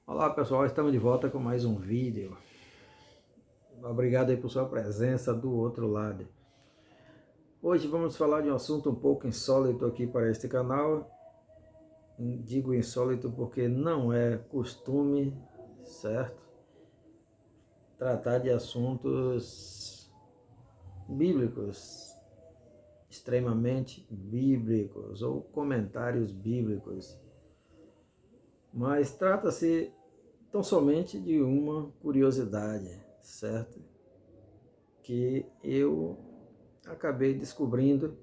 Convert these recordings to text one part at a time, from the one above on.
Olá pessoal, estamos de volta com mais um vídeo. Obrigado aí por sua presença do outro lado. Hoje vamos falar de um assunto um pouco insólito aqui para este canal. Digo insólito porque não é costume, certo? Tratar de assuntos bíblicos, extremamente bíblicos ou comentários bíblicos. Mas trata-se tão somente de uma curiosidade, certo? Que eu acabei descobrindo,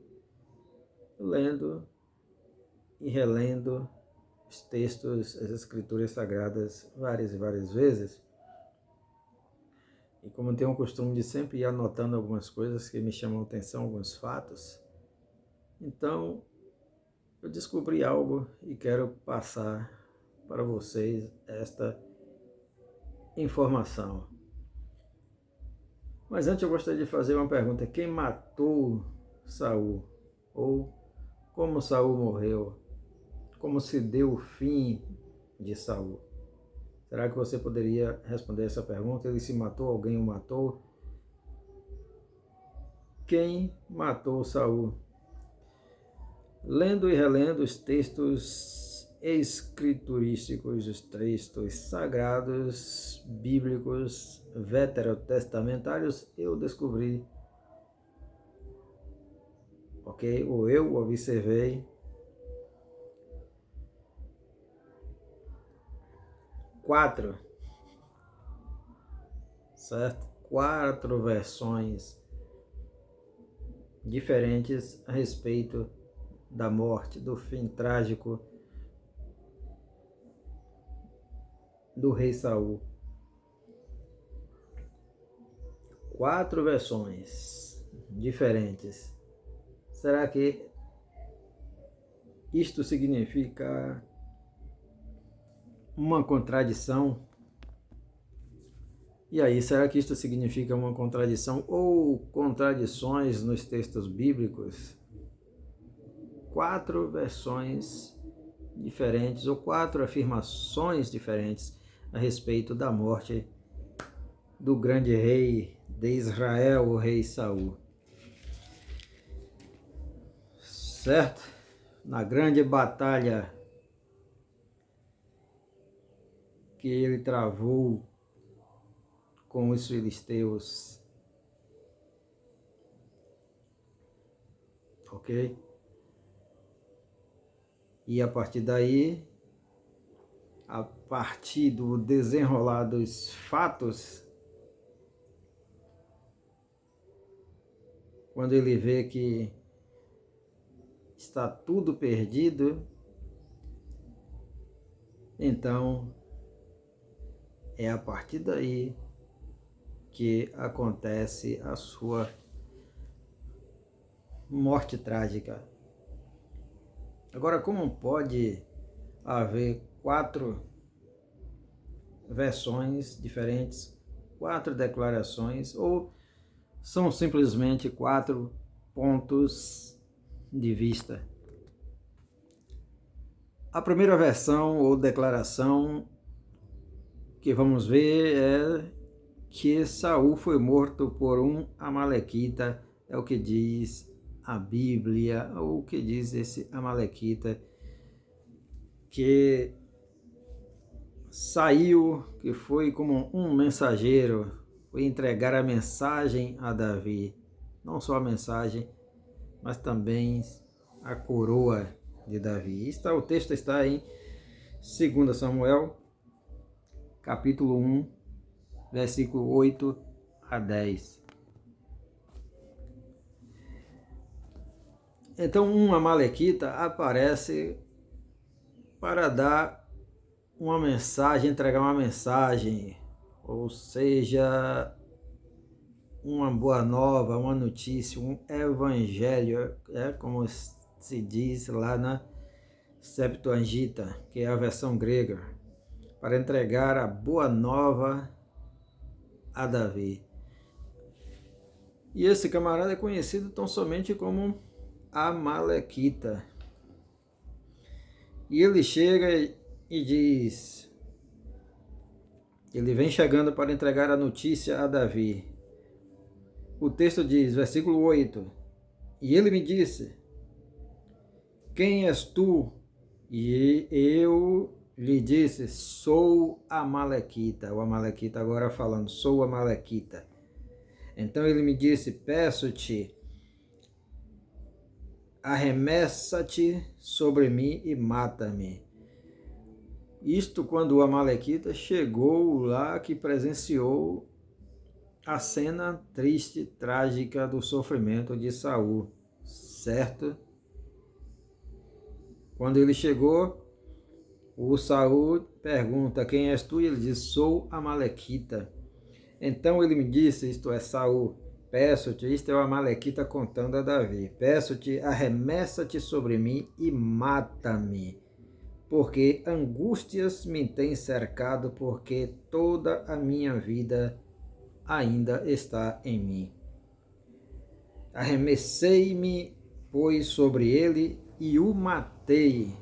lendo e relendo os textos, as escrituras sagradas várias e várias vezes. E como tenho o costume de sempre ir anotando algumas coisas que me chamam a atenção, alguns fatos, então eu descobri algo e quero passar para vocês esta informação. Mas antes eu gostaria de fazer uma pergunta: quem matou Saul? Ou como Saul morreu? Como se deu o fim de Saul? Será que você poderia responder essa pergunta? Ele se matou? Alguém o matou? Quem matou Saul? Lendo e relendo os textos escriturísticos, os textos sagrados, bíblicos, veterotestamentários, eu descobri, ok? Ou eu observei quatro, certo? Quatro versões diferentes a respeito da morte, do fim trágico do rei Saul. Quatro versões diferentes. Será que isto significa uma contradição? E aí, será que isto significa uma contradição ou contradições nos textos bíblicos? Quatro versões diferentes ou quatro afirmações diferentes a respeito da morte do grande rei de Israel, o rei Saul. Certo? Na grande batalha que ele travou com os filisteus, ok? E a partir daí, a partir do desenrolar dos fatos, quando ele vê que está tudo perdido, então é a partir daí que acontece a sua morte trágica. Agora, como pode haver quatro versões diferentes, quatro declarações, ou são simplesmente quatro pontos de vista? A primeira versão ou declaração que vamos ver é que Saul foi morto por um amalequita, é o que diz a Bíblia, ou o que diz esse amalequita, que saiu, que foi como um mensageiro, foi entregar a mensagem a Davi, não só a mensagem, mas também a coroa de Davi. O texto está em 2 Samuel, capítulo 1, versículo 8 a 10. Então, um amalequita aparece para dar uma mensagem, entregar uma mensagem, ou seja, uma boa nova, uma notícia, um evangelho, como se diz lá na Septuaginta, que é a versão grega, para entregar a boa nova a Davi. E esse camarada é conhecido tão somente como Amalequita. E ele chega e diz: Ele vem chegando para entregar a notícia a Davi. O texto diz, versículo 8, e ele me disse, quem és tu? E eu lhe disse, sou Amalequita. O Amalequita agora falando, sou Amalequita. Então ele me disse, peço-te, arremessa-te sobre mim e mata-me. Isto quando o Amalequita chegou lá, que presenciou a cena triste, trágica do sofrimento de Saul, certo? Quando ele chegou, o Saul pergunta, quem és tu? E ele diz, sou Amalequita. Então ele me disse, isto é Saul, peço-te, isto é o Amalequita contando a Davi, peço-te, arremessa-te sobre mim e mata-me, porque angústias me têm cercado, porque toda a minha vida ainda está em mim. Arremessei-me, pois, sobre ele e o matei,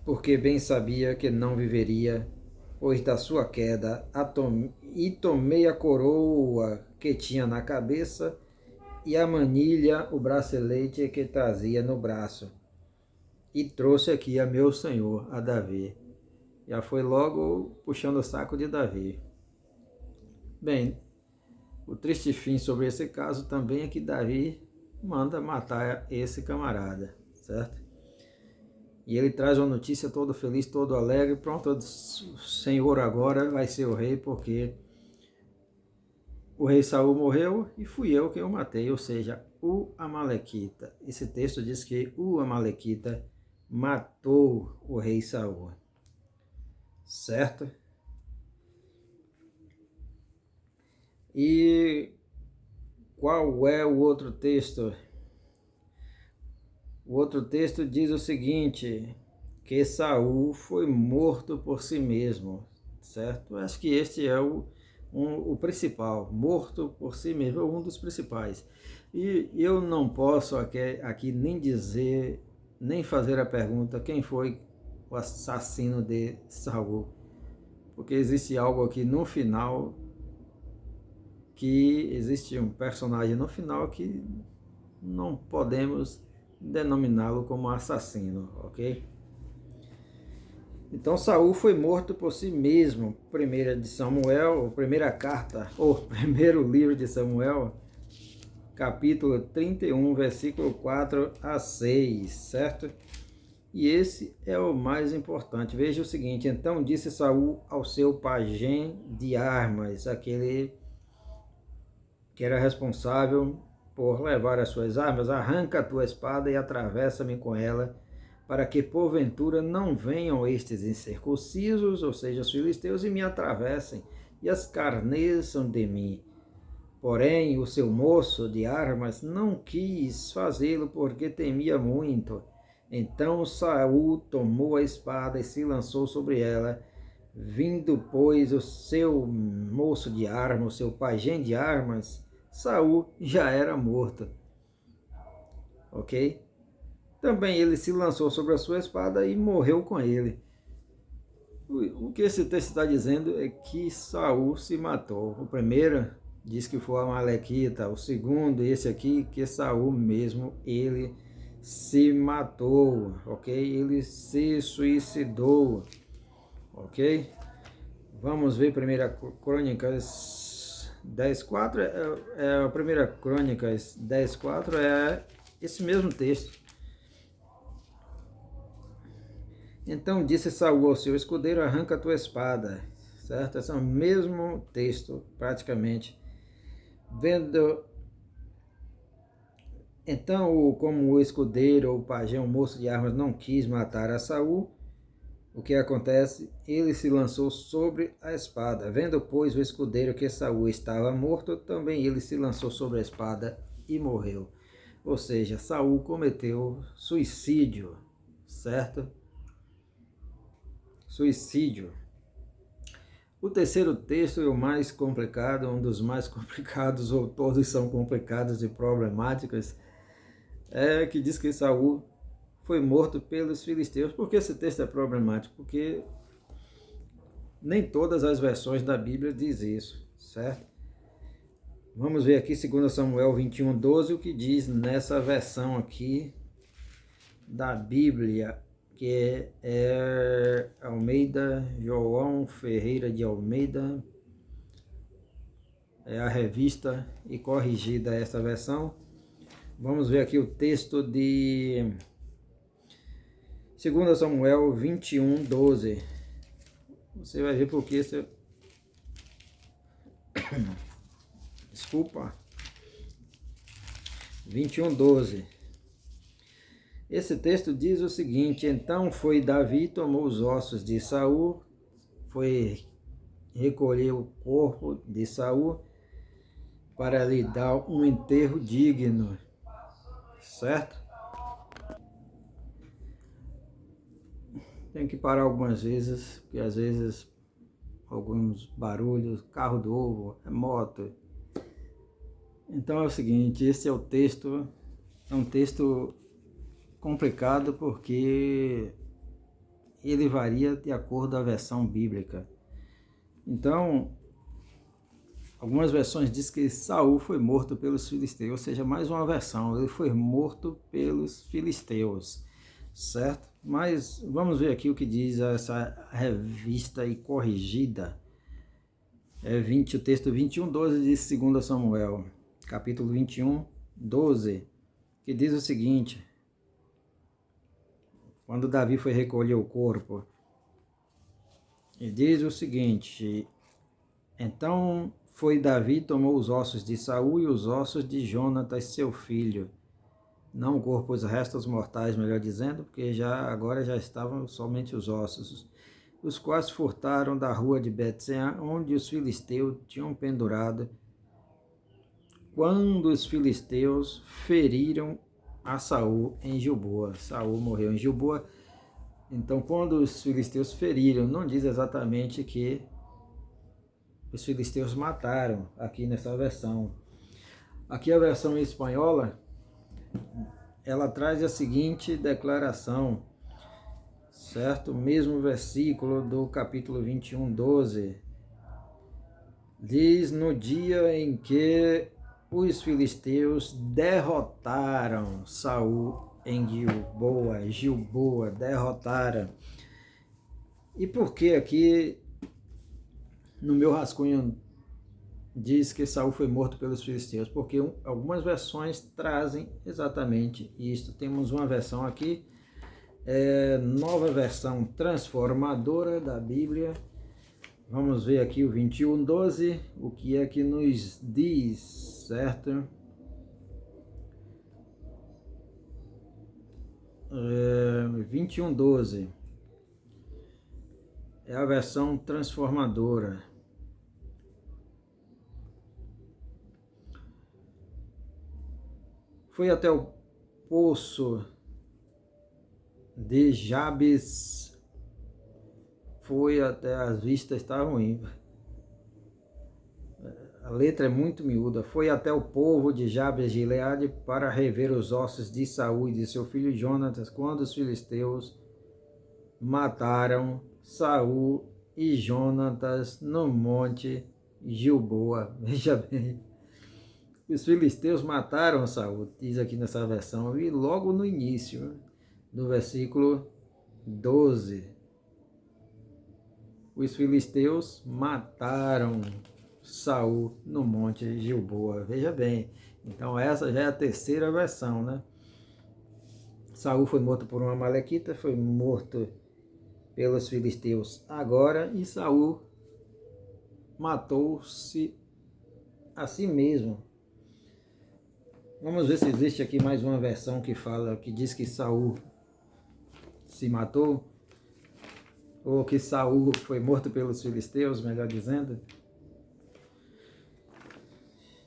porque bem sabia que não viveria, pois da sua queda, tomei a coroa que tinha na cabeça e a manilha, o bracelete que trazia no braço, e trouxe aqui a meu senhor, a Davi. Já foi logo puxando o saco de Davi. Bem, o triste fim sobre esse caso também é que Davi manda matar esse camarada, certo? E ele traz uma notícia todo feliz, todo alegre, pronto, o Senhor agora vai ser o rei, porque o rei Saul morreu e fui eu quem o matei, ou seja, o Amalequita. Esse texto diz que o Amalequita matou o rei Saul, certo? E qual é o outro texto? O outro texto diz o seguinte, que Saul foi morto por si mesmo, certo? Acho que este é o principal, morto por si mesmo, um dos principais. E eu não posso aqui nem dizer, nem fazer a pergunta quem foi o assassino de Saul, porque existe algo aqui no final, que existe um personagem no final que não podemos denominá-lo como assassino, ok? Então Saul foi morto por si mesmo. Primeira de Samuel, primeira carta, ou primeiro livro de Samuel, capítulo 31, versículo 4 a 6, certo? E esse é o mais importante. Veja o seguinte, então disse Saul ao seu pajem de armas, aquele que era responsável por levar as suas armas, arranca a tua espada e atravessa-me com ela, para que porventura não venham estes incircuncisos, ou seja, os filisteus, e me atravessem e as carneçam de mim. Porém, o seu moço de armas não quis fazê-lo, porque temia muito. Então Saul tomou a espada e se lançou sobre ela. Vindo, pois, o seu moço de armas, o seu pajem de armas, Saul já era morto, ok? Também ele se lançou sobre a sua espada e morreu com ele. O que esse texto está dizendo é que Saul se matou. O primeiro diz que foi a Amalequita, o segundo, esse aqui, que Saul mesmo, ele se matou, ok? Ele se suicidou, ok? Vamos ver 1 Crônicas 10:4, a 1 Crônicas 10:4 é esse mesmo texto. Então disse Saul ao seu escudeiro, arranca a tua espada, certo? Esse é o mesmo texto, praticamente. Então, como o escudeiro ou o pajem, o moço de armas, não quis matar a Saul, o que acontece? Ele se lançou sobre a espada. Vendo, pois, o escudeiro que Saul estava morto, também ele se lançou sobre a espada e morreu. Ou seja, Saul cometeu suicídio, certo? Suicídio. O terceiro texto é o mais complicado, um dos mais complicados, ou todos são complicados e problemáticos, é que diz que Saul foi morto pelos filisteus. Por que esse texto é problemático? Porque Nem todas as versões da Bíblia diz isso, certo? Vamos ver aqui 2 Samuel 21:12, o que diz nessa versão aqui da Bíblia, que é Almeida, João Ferreira de Almeida, é a revista e corrigida essa versão. Vamos ver aqui o texto de 2 Samuel 21:12. Você vai ver porque desculpa. 21:12. Esse texto diz o seguinte: então foi Davi, tomou os ossos de Saul, foi recolher o corpo de Saul para lhe dar um enterro digno, certo? Tem que parar algumas vezes, porque às vezes alguns barulhos, carro do ovo, é moto. Então é o seguinte, esse é um texto complicado porque ele varia de acordo com a versão bíblica. Então, algumas versões dizem que Saul foi morto pelos filisteus, ou seja, mais uma versão, ele foi morto pelos filisteus, certo? Mas vamos ver aqui o que diz essa revista e corrigida. O texto 21:12 de 2 Samuel, capítulo 21:12, que diz o seguinte: quando Davi foi recolher o corpo, e diz o seguinte: então foi Davi, tomou os ossos de Saul e os ossos de Jonatas, seu filho, não o corpo, os restos mortais, melhor dizendo, porque agora já estavam somente os ossos, os quais furtaram da rua de Bet-sean, onde os filisteus tinham pendurado, quando os filisteus feriram a Saul em Gilboa. Saul morreu em Gilboa. Então, quando os filisteus feriram, não diz exatamente que os filisteus mataram, aqui nessa versão. Aqui a versão espanhola, ela traz a seguinte declaração, certo? O mesmo versículo do capítulo 21:12. Diz: no dia em que os filisteus derrotaram Saul em Gilboa, derrotaram. E por que aqui no meu rascunho diz que Saul foi morto pelos filisteus? Porque algumas versões trazem exatamente isto. Temos uma versão aqui, nova versão transformadora da Bíblia. Vamos ver aqui o 21:12, o que é que nos diz, certo? 21:12 é a versão transformadora. Foi até o poço de Jabes, foi até as vistas estavam indo. A letra é muito miúda. Foi até o povo de Jabes de Gileade para rever os ossos de Saul e de seu filho Jonatas, quando os filisteus mataram Saul e Jonatas no monte Gilboa. Veja bem, os filisteus mataram Saul, diz aqui nessa versão, e logo no início do versículo 12, os filisteus mataram Saul no monte Gilboa. Veja bem, então essa já é a terceira versão, né? Saul foi morto por uma amalequita, foi morto pelos filisteus agora, e Saul matou-se a si mesmo. Vamos ver se existe aqui mais uma versão que fala, que diz que Saul se matou, ou que Saul foi morto pelos filisteus, melhor dizendo.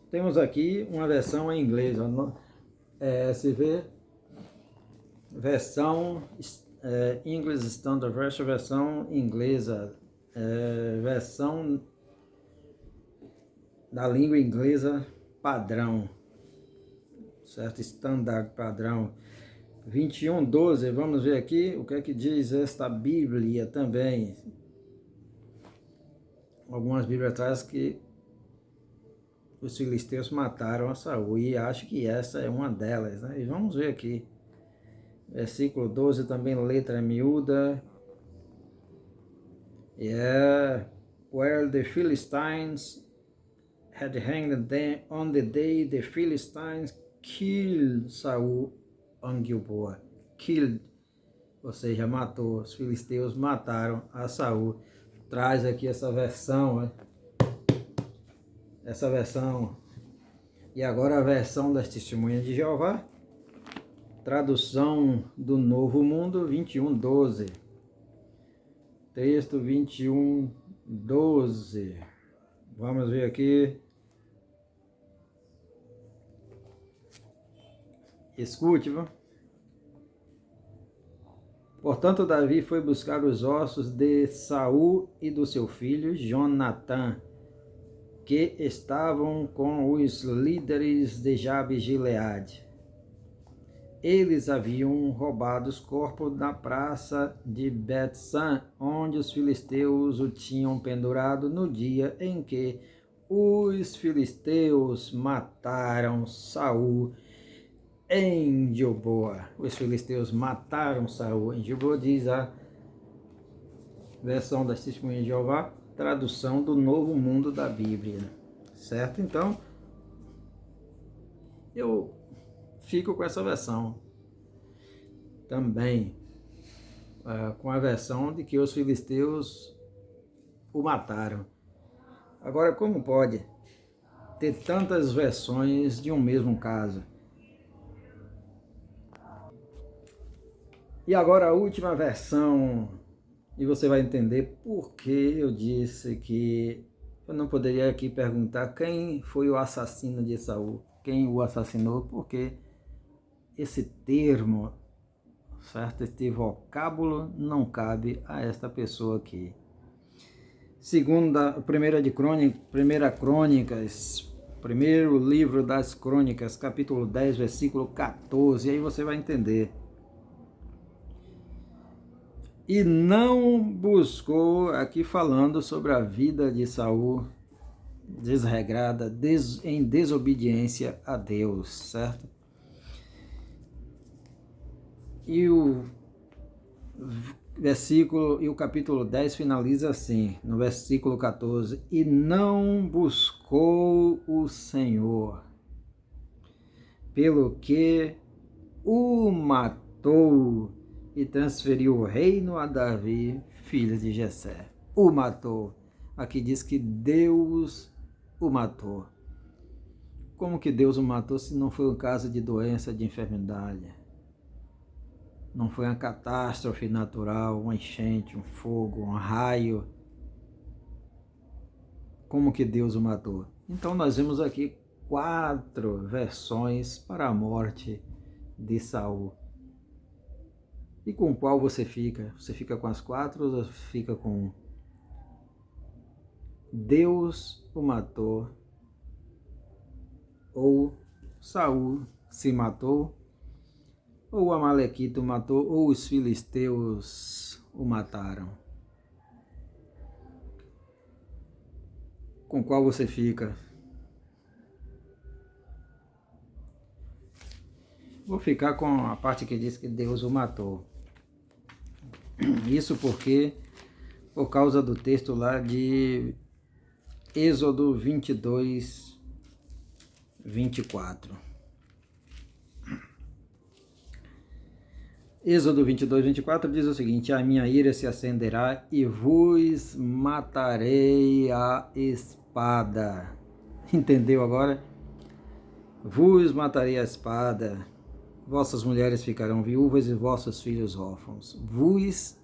Temos aqui uma versão em inglês, ESV, versão English Standard Version, versão inglesa, versão da língua inglesa padrão, certo? Standard padrão. 21:12, vamos ver aqui o que é que diz esta Bíblia também. algumas Bíblias trazem que os filisteus mataram a Saul, e acho que essa é uma delas, né? E vamos ver aqui, versículo 12, também letra miúda, where the Philistines had hanged them on the day the Philistines killed Saul on Gilboa. Killed, ou seja, matou. Os filisteus mataram a Saul. Traz aqui essa versão, né? Essa versão. E agora a versão das Testemunhas de Jeová. Tradução do Novo Mundo, 21:12. Texto 21:12. Vamos ver aqui. Escute, viu? Portanto, Davi foi buscar os ossos de Saul e do seu filho Jonatã, que estavam com os líderes de Jabe-Gileade. Eles haviam roubado os corpos na praça de Bet-San, onde os filisteus o tinham pendurado no dia em que os filisteus mataram Saul em Gilboa. Os filisteus mataram Saul em Gilboa, diz a versão das Testemunhas de Jeová, tradução do Novo Mundo da Bíblia. Certo? Então, eu fico com essa versão. Também com a versão de que os filisteus o mataram. Agora, como pode ter tantas versões de um mesmo caso? E agora a última versão, e você vai entender por que eu disse que eu não poderia aqui perguntar quem foi o assassino de Saul, quem o assassinou, porque esse termo, certo? Este vocábulo não cabe a esta pessoa aqui. Primeira Crônicas, primeiro livro das Crônicas, capítulo 10, versículo 14, e aí você vai entender. E não buscou, aqui falando sobre a vida de Saul, desregrada, em desobediência a Deus, certo? E o versículo, e o capítulo 10 finaliza assim, no versículo 14, e não buscou o Senhor, pelo que o matou e transferiu o reino a Davi, filho de Jessé. O matou. Aqui diz que Deus o matou. Como que Deus o matou se não foi um caso de doença, de enfermidade? Não foi uma catástrofe natural, uma enchente, um fogo, um raio? Como que Deus o matou? Então nós vemos aqui 4 versões para a morte de Saul. E com qual você fica? Você fica com as 4 ou fica com um? Deus o matou, ou Saul se matou, ou o Amalequita o matou, ou os filisteus o mataram? Com qual você fica? Vou ficar com a parte que diz que Deus o matou. Isso porque, por causa do texto lá de Êxodo 22, 24. Êxodo 22, 24 diz o seguinte: a minha ira se acenderá e vos matarei a espada. Entendeu agora? Vos matarei a espada. Vossas mulheres ficarão viúvas e vossos filhos órfãos. Vos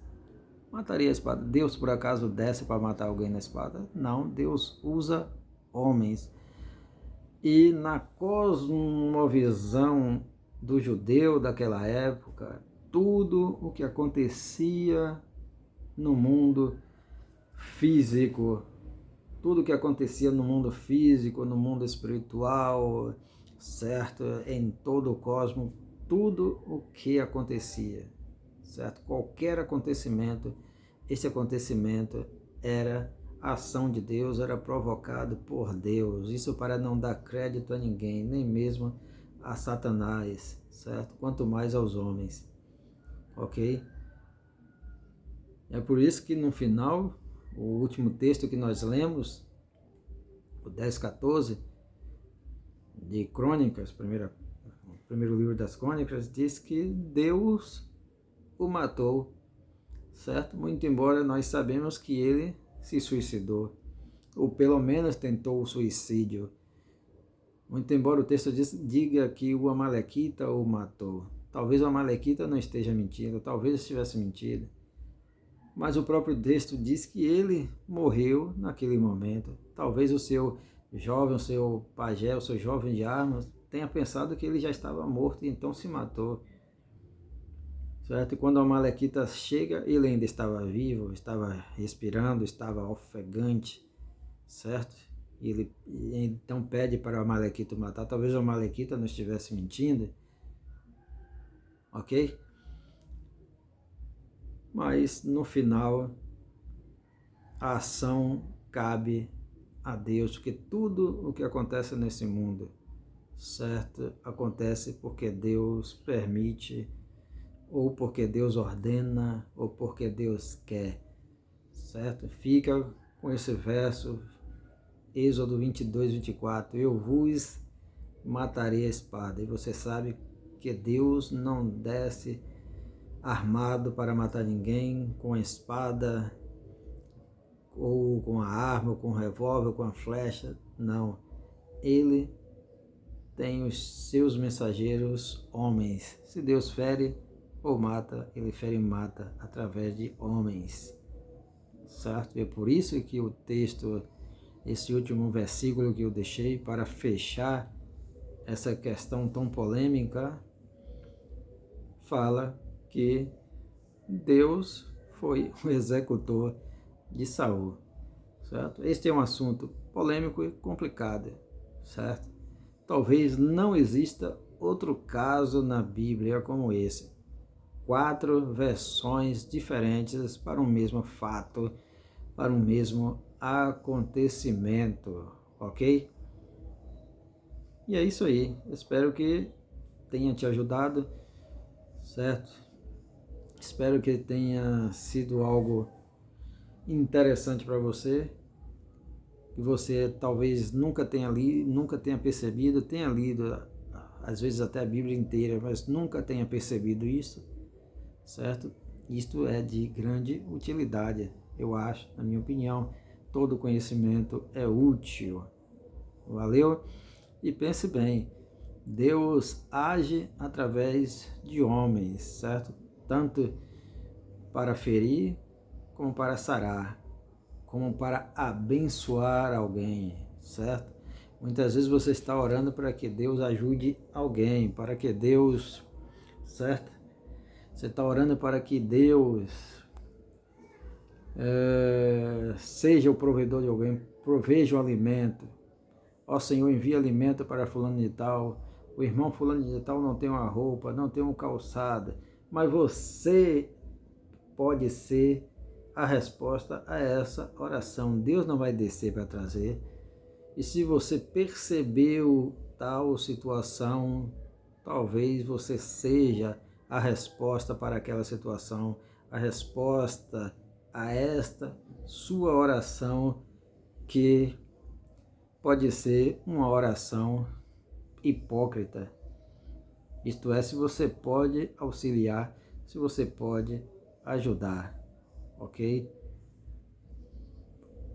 matarei a espada. Deus por acaso desce para matar alguém na espada? Não, Deus usa homens. E na cosmovisão do judeu daquela época, tudo o que acontecia no mundo físico, tudo o que acontecia no mundo físico, no mundo espiritual, certo? Em todo o cosmos, tudo o que acontecia, certo? Qualquer acontecimento, esse acontecimento era ação de Deus, era provocado por Deus. Isso para não dar crédito a ninguém, nem mesmo a Satanás, certo? Quanto mais aos homens, ok? É por isso que no final, o último texto que nós lemos, o 10:14 de Crônicas, o primeiro livro das Crônicas, diz que Deus o matou, certo? Muito embora nós sabemos que ele se suicidou, ou pelo menos tentou o suicídio. Muito embora o texto diga que o Amalequita o matou. Talvez o Amalequita não esteja mentindo, talvez estivesse mentindo. Mas o próprio texto diz que ele morreu naquele momento. Talvez o seu jovem, o seu pajé, o seu jovem de armas, tenha pensado que ele já estava morto e então se matou. Certo? E quando o Amalequita chega, ele ainda estava vivo, estava respirando, estava ofegante, certo? E ele então pede para o Amalequita matar. Talvez o Amalequita não estivesse mentindo, ok? Mas no final, a ação cabe a Deus, porque tudo o que acontece nesse mundo, certo? Acontece porque Deus permite, ou porque Deus ordena, ou porque Deus quer, certo? Fica com esse verso, Êxodo 22:24, eu vos matarei a espada. E você sabe que Deus não desce armado para matar ninguém com a espada, ou com a arma, ou com o revólver, ou com a flecha. Não. Ele tem os seus mensageiros homens. Se Deus fere ou mata, ele fere e mata através de homens, certo? E é por isso que o texto, esse último versículo que eu deixei para fechar essa questão tão polêmica, fala que Deus foi o executor de Saul, certo? Este é um assunto polêmico e complicado, certo? Talvez não exista outro caso na Bíblia como esse. 4 versões diferentes para o mesmo fato, para o mesmo acontecimento, ok? E é isso aí. Espero que tenha te ajudado, certo? Espero que tenha sido algo interessante para você, que você talvez nunca tenha lido, nunca tenha percebido, tenha lido às vezes até a Bíblia inteira, mas nunca tenha percebido isso, certo? Isto é de grande utilidade, eu acho, na minha opinião. Todo conhecimento é útil. Valeu? E pense bem, Deus age através de homens, certo? Tanto para ferir, como para sarar, como para abençoar alguém, certo? Muitas vezes você está orando para que Deus ajude alguém, para que Deus, certo? Você está orando para que Deus seja o provedor de alguém, proveja o alimento. Ó Senhor, envia alimento para fulano de tal. O irmão fulano de tal não tem uma roupa, não tem um calçado, mas você pode ser a resposta a essa oração. Deus não vai descer para trazer. E se você percebeu tal situação, talvez você seja a resposta para aquela situação, a resposta a esta sua oração, que pode ser uma oração hipócrita. Isto é, se você pode auxiliar, se você pode ajudar, ok?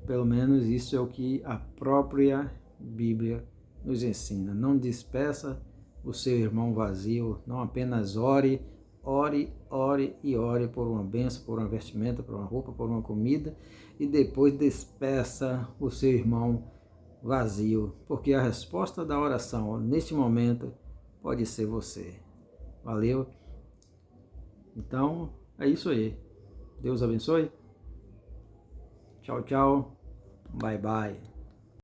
Pelo menos isso é o que a própria Bíblia nos ensina. Não despeça o seu irmão vazio, não apenas ore e ore por uma bênção, por uma vestimenta, por uma roupa, por uma comida, e depois despeça o seu irmão vazio, porque a resposta da oração neste momento pode ser você. Valeu? Então, é isso aí. Deus abençoe. Tchau, tchau. Bye, bye.